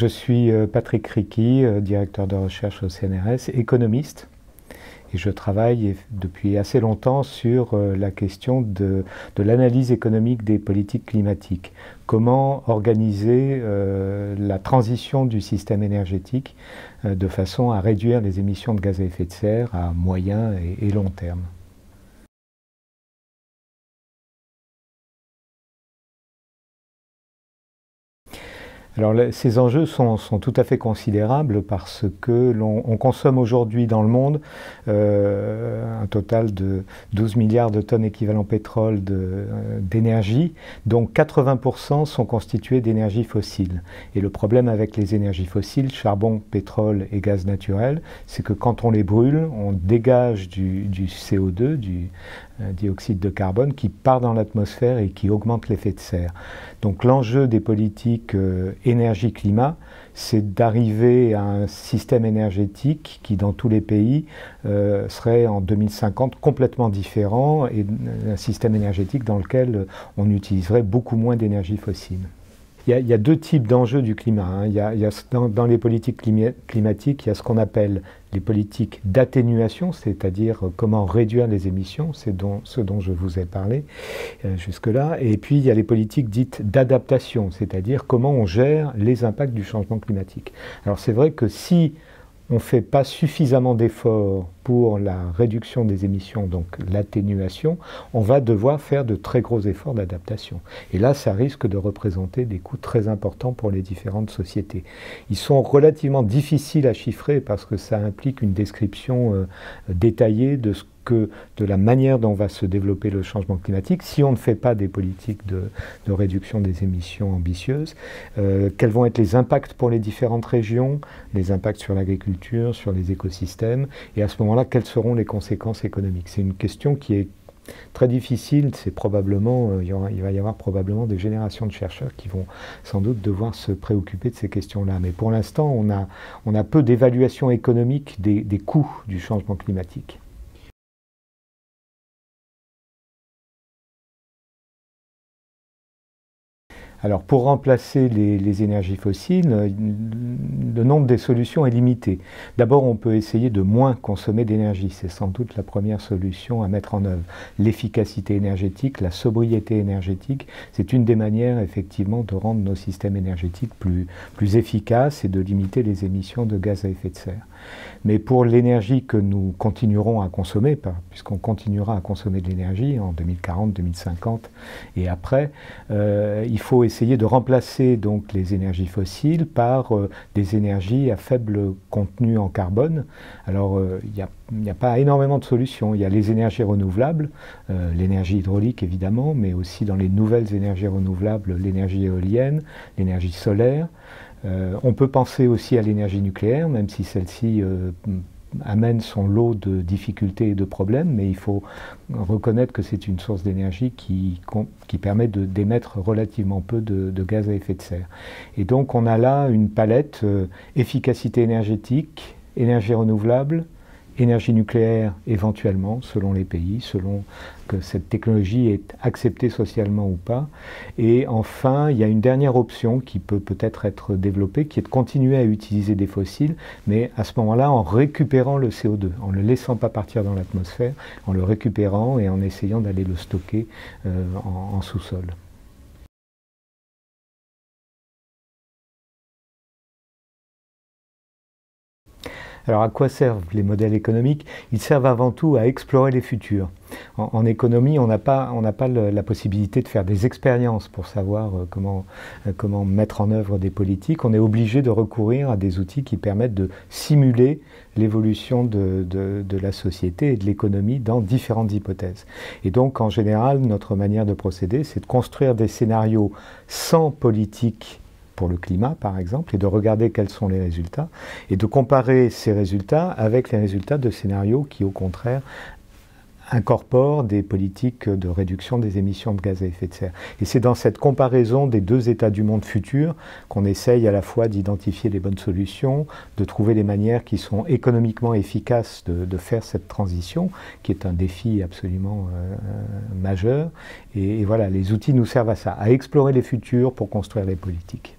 Je suis Patrick Ricky, directeur de recherche au CNRS, économiste, et je travaille depuis assez longtemps sur la question de l'analyse économique des politiques climatiques. Comment organiser la transition du système énergétique de façon à réduire les émissions de gaz à effet de serre à moyen et long terme. Alors ces enjeux sont tout à fait considérables parce que l'on consomme aujourd'hui dans le monde un total de 12 milliards de tonnes équivalent pétrole d'énergie, dont 80% sont constitués d'énergie fossile. Et le problème avec les énergies fossiles, charbon, pétrole et gaz naturel, c'est que quand on les brûle, on dégage du CO2, du dioxyde de carbone qui part dans l'atmosphère et qui augmente l'effet de serre. Donc l'enjeu des politiques énergie-climat, c'est d'arriver à un système énergétique qui, dans tous les pays, serait en 2050 complètement différent et un système énergétique dans lequel on utiliserait beaucoup moins d'énergie fossile. Il y a deux types d'enjeux du climat. Dans les politiques climatiques, il y a ce qu'on appelle les politiques d'atténuation, c'est-à-dire comment réduire les émissions, c'est ce dont je vous ai parlé jusque-là. Et puis il y a les politiques dites d'adaptation, c'est-à-dire comment on gère les impacts du changement climatique. Alors c'est vrai que si on ne fait pas suffisamment d'efforts pour la réduction des émissions, donc l'atténuation, on va devoir faire de très gros efforts d'adaptation. Et là, ça risque de représenter des coûts très importants pour les différentes sociétés. Ils sont relativement difficiles à chiffrer parce que ça implique une description détaillée de la manière dont va se développer le changement climatique si on ne fait pas des politiques de réduction des émissions ambitieuses. Quels vont être les impacts pour les différentes régions, les impacts sur l'agriculture, sur les écosystèmes, et à ce moment-là, quelles seront les conséquences économiques? C'est une question qui est très difficile. C'est probablement, il va y avoir probablement des générations de chercheurs qui vont sans doute devoir se préoccuper de ces questions-là. Mais pour l'instant, on a peu d'évaluation économique des coûts du changement climatique. Alors pour remplacer les énergies fossiles, le nombre des solutions est limité. D'abord, on peut essayer de moins consommer d'énergie. C'est sans doute la première solution à mettre en œuvre. L'efficacité énergétique, la sobriété énergétique, c'est une des manières effectivement de rendre nos systèmes énergétiques plus efficaces et de limiter les émissions de gaz à effet de serre. Mais pour l'énergie que nous continuerons à consommer, puisqu'on continuera à consommer de l'énergie en 2040, 2050 et après, il faut essayer de remplacer donc les énergies fossiles par des énergies à faible contenu en carbone. Alors il n'y a pas énormément de solutions. Il y a les énergies renouvelables, l'énergie hydraulique évidemment, mais aussi dans les nouvelles énergies renouvelables, l'énergie éolienne, l'énergie solaire. On peut penser aussi à l'énergie nucléaire, même si celle-ci amène son lot de difficultés et de problèmes, mais il faut reconnaître que c'est une source d'énergie qui permet d'émettre relativement peu de gaz à effet de serre. Et donc on a là une palette efficacité énergétique, énergie renouvelable, énergie nucléaire éventuellement, selon les pays, selon que cette technologie est acceptée socialement ou pas. Et enfin, il y a une dernière option qui peut peut-être être développée, qui est de continuer à utiliser des fossiles, mais à ce moment-là, en récupérant le CO2, en ne le laissant pas partir dans l'atmosphère, en le récupérant et en essayant d'aller le stocker en sous-sol. Alors à quoi servent les modèles économiques? Ils servent avant tout à explorer les futurs. En économie, on n'a pas la possibilité de faire des expériences pour savoir comment mettre en œuvre des politiques. On est obligé de recourir à des outils qui permettent de simuler l'évolution de la société et de l'économie dans différentes hypothèses. Et donc en général, notre manière de procéder, c'est de construire des scénarios sans politique pour le climat par exemple, et de regarder quels sont les résultats, et de comparer ces résultats avec les résultats de scénarios qui au contraire incorporent des politiques de réduction des émissions de gaz à effet de serre. Et c'est dans cette comparaison des deux états du monde futur qu'on essaye à la fois d'identifier les bonnes solutions, de trouver les manières qui sont économiquement efficaces de faire cette transition, qui est un défi absolument majeur. Et voilà, les outils nous servent à ça, à explorer les futurs pour construire les politiques.